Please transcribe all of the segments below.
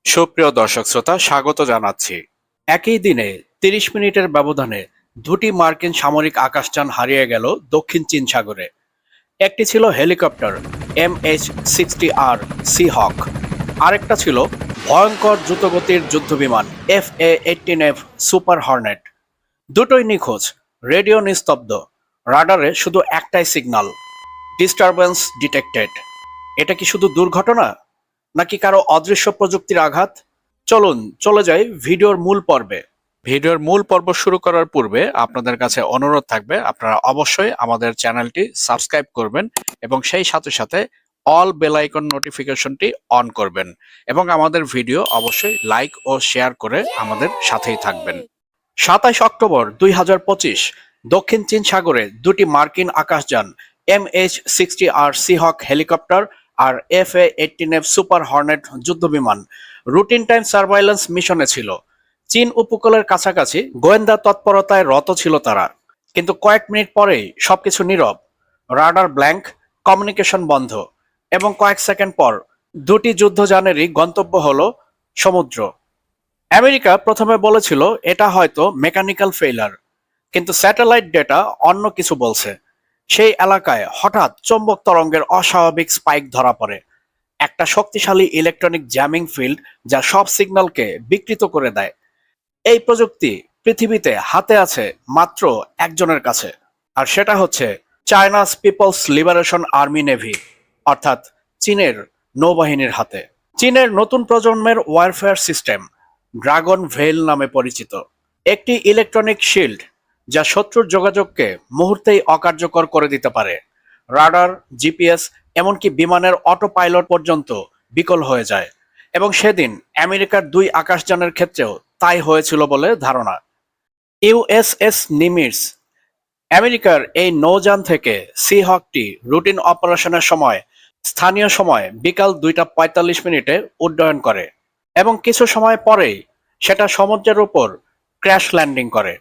সুপ্রিয় দর্শক শ্রোতা, স্বাগত জানাচ্ছি। একই দিনে ৩০ মিনিটের ব্যবধানে দুটি মার্কিন সামরিক আকাশযান হারিয়ে গেল দক্ষিণ চীন সাগরে। একটি ছিল হেলিকপ্টার MH-60R সিহক, আরেকটা ছিল ভয়ঙ্কর দ্রুতগতির যুদ্ধবিমান FA-18F সুপার হর্নেট। দুটোই নিখোঁজ, রেডিও নিস্তব্ধ, রাডারে শুধু একটাই সিগন্যাল, ডিস্টারবেন্স ডিটেক্টেড। এটা কি শুধু দুর্ঘটনা, নাকি কারো অদৃশ্য প্রযুক্তির আঘাত? চলুন চলে যাই ভিডিওর মূল পর্বে। ভিডিওর মূল পর্ব শুরু করার পূর্বে আপনাদের কাছে অনুরোধ থাকবে, আপনারা অবশ্যই আমাদের চ্যানেলটি সাবস্ক্রাইব করবেন এবং সেই সাথে সাথে অল বেল আইকন নোটিফিকেশনটি অন করবেন এবং আমাদের ভিডিও অবশ্যই লাইক ও শেয়ার করে আমাদের সাথেই থাকবেন। ২৭ অক্টোবর ২০২৫ দক্ষিণ চীন সাগরে দুটি মার্কিন আকাশযান MH-60R সিহক হেলিকপ্টার আর FA-18F সুপার হর্নেট যুদ্ধবিমান রুটিন টাইম সার্ভাইলেন্স মিশনে ছিল। চীন উপকূলের কাছাকাছি গোয়েন্দা তৎপরতায় রত ছিল তারা, কিন্তু কয়েক মিনিট পরেই সবকিছু নীরব। রাডার ব্ল্যাঙ্ক, কমিউনিকেশন বন্ধ, এবং কয়েক সেকেন্ড পর দুটি যুদ্ধযানেরই গন্তব্য হলো সমুদ্র। আমেরিকা প্রথমে বলেছিল এটা হয়তো মেকানিক্যাল ফেইলার, কিন্তু স্যাটেলাইট ডেটা অন্য কিছু বলছে। সেই এলাকায় হঠাৎ চৌম্বক তরঙ্গের অস্বাভাবিক স্পাইক ধরা পড়ে, একটা শক্তিশালী ইলেকট্রনিক জ্যামিং ফিল্ড যা সব সিগন্যালকে বিকৃত করে দেয়। এই প্রযুক্তি পৃথিবীতে হাতে আছে মাত্র একজনের কাছে, আর সেটা হচ্ছে China's People's Liberation Army Navy, অর্থাৎ চীনের নৌবাহিনীর হাতে। চীনের নতুন প্রজন্মের ওয়ারফেয়ার সিস্টেম ড্রাগন ভেইল নামে পরিচিত, একটি ইলেকট্রনিক শিল্ড যা শত্রুর যোগাযোগকে মুহূর্তেই অকার্যকর করে দিতে পারে। রাডার, জিপিএস, এমনকি বিমানের অটো পাইলট পর্যন্ত বিকল হয়ে যায়, এবং সেদিন আমেরিকার দুই আকাশযানের ক্ষেত্রেও তাই হয়েছিল বলে ধারণা। ইউএসএস নিমিটস, আমেরিকার এই নৌযান থেকে সিহকটি রুটিন অপারেশনের সময় স্থানীয় সময় বিকাল ২টা ৪৫ উড্ডয়ন করে, এবং কিছু সময় পরেই সেটা সমুদ্রের উপর ক্র্যাশ ল্যান্ডিং করে।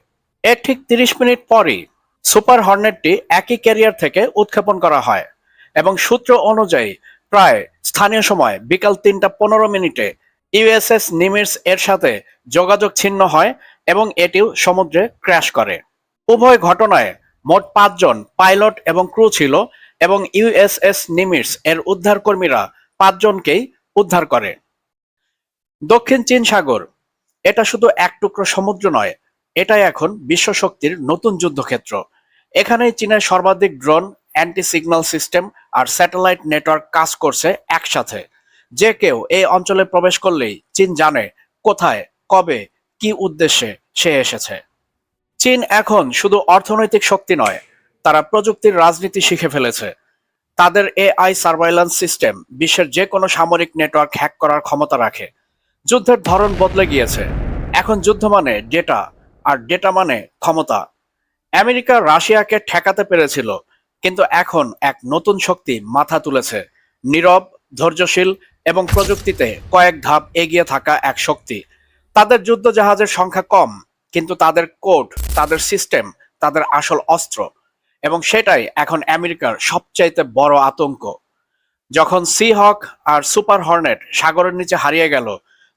এর ঠিক ৩০ মিনিট পরই সুপার হর্নেটটি একই ক্যারিয়ার থেকে উৎক্ষেপণ করা হয়, এবং সূত্র অনুযায়ী প্রায় স্থানীয় সময় বিকাল ৩টা ১৫ ইউএসএস নিমিটস এর সাথে যোগাযোগ ছিন্ন হয় এবং এটিও সমুদ্রে ক্র্যাশ করে। উভয় ঘটনায় মোট ৫ জন পাইলট এবং ক্রু ছিল, এবং ইউএসএস নিমিটস এর উদ্ধারকর্মীরা ৫ জনকেই উদ্ধার করে। দক্ষিণ চীন সাগর, এটা শুধু এক টুকরো সমুদ্র নয়, এটাই এখন বিশ্বশক্তির নতুন যুদ্ধক্ষেত্র। এখানেই চীনের সর্বাধিক ড্রোন, অ্যান্টি সিগন্যাল সিস্টেম আর স্যাটেলাইট নেটওয়ার্ক কাজ করছে একসাথে। যে কেউ এই অঞ্চলে প্রবেশ করলেই চীন জানে কোথায়, কবে, কি উদ্দেশ্যে সে এসেছে। চীন এখন শুধু অর্থনৈতিক শক্তি নয়, তারা প্রযুক্তির রাজনীতি শিখে ফেলেছে। তাদের AI সার্ভাইলেন্স সিস্টেম বিশ্বের যে কোনো সামরিক নেটওয়ার্ক হ্যাক করার ক্ষমতা রাখে। যুদ্ধের ধরন বদলে গিয়েছে, এখন যুদ্ধ মানে ডেটা, আর ডেটা মানে ক্ষমতা। আমেরিকা রাশিয়াকে ঠেকাতে পেরেছিল, কিন্তু এখন এক নতুন শক্তি মাথা তুলেছে, নীরব, ধৈর্যশীল এবং প্রযুক্তিতে কয়েক ধাপ এগিয়ে থাকা এক শক্তি। তাদের যুদ্ধ জাহাজের সংখ্যা কম, কিন্তু তাদের কোড, তাদের সিস্টেম, তাদের আসল অস্ত্র, এবং সেটাই এখন আমেরিকার সবচাইতে বড় আতঙ্ক। যখন সিহক আর সুপার হর্নেট সাগরের নিচে হারিয়ে গেল,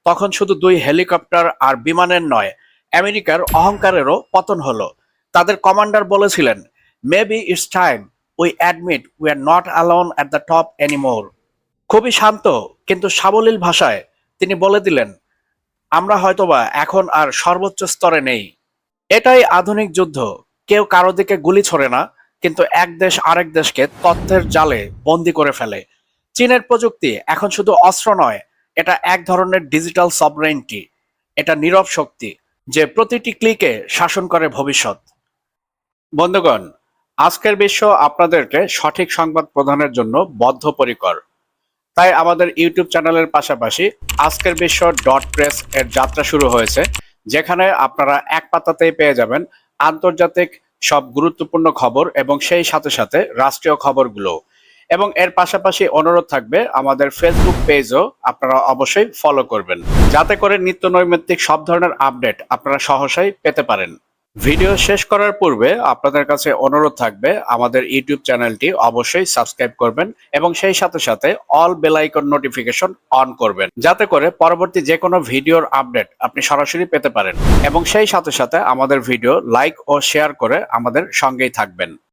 তখন শুধু দুই হেলিকপ্টার আর বিমানের নয়, আমেরিকার অহংকারেরও পতন হলো। তাদের কমান্ডার বলেছিলেন, maybe it's time we admit we are not alone at the top anymore. খুবই শান্ত কিন্তু সাবলীল ভাষায় তিনি বলে দিলেন, আমরা হয়তোবা এখন আর সর্বোচ্চ স্তরে নেই। এটাই আধুনিক যুদ্ধ, কেউ কারো দিকে গুলি ছোড়ে না, কিন্তু এক দেশ আরেক দেশকে তথ্যের জালে বন্দি করে ফেলে। চীনের প্রযুক্তি এখন শুধু অস্ত্র নয়, এটা এক ধরনের ডিজিটাল সবরেইনটি। এটা নীরব শক্তি যে প্রতিটি ক্লিকে শাসন করে ভবিষ্যৎ। বন্ধুগণ, আজকের বিশ্ব আপনাদেরকে সঠিক সংবাদ প্রদানের জন্য বদ্ধপরিকর। তাই আমাদের ইউটিউব চ্যানেলের পাশাপাশি আজকের বিশ্ব .প্রেস এর যাত্রা শুরু হয়েছে, যেখানে আপনারা এক পাতাতেই পেয়ে যাবেন আন্তর্জাতিক সব গুরুত্বপূর্ণ খবর এবং সেই সাথে সাথে রাষ্ট্রীয় খবরগুলো। এবং এর পাশাপাশি অনুরোধ থাকবে, আমাদের ফেসবুক পেজও আপনারা অবশ্যই ফলো করবেন, যাতে করে নিত্য নৈমিত্তিক সব ধরনের আপডেট আপনারা সহসাই পেতে পারেন। ভিডিও শেষ করার পূর্বে আপনাদের কাছে অনুরোধ থাকবে আমাদের ইউটিউব চ্যানেলটি অবশ্যই সাবস্ক্রাইব করবেন এবং সেই সাথে সাথে all bell icon notification on করবেন, যাতে করে পরবর্তী যে কোনো ভিডিওর আপডেট আপনি সরাসরি পেতে পারেন এবং সেই সাথে সাথে আমাদের ভিডিও লাইক ও শেয়ার করে আমাদের সঙ্গেই থাকবেন।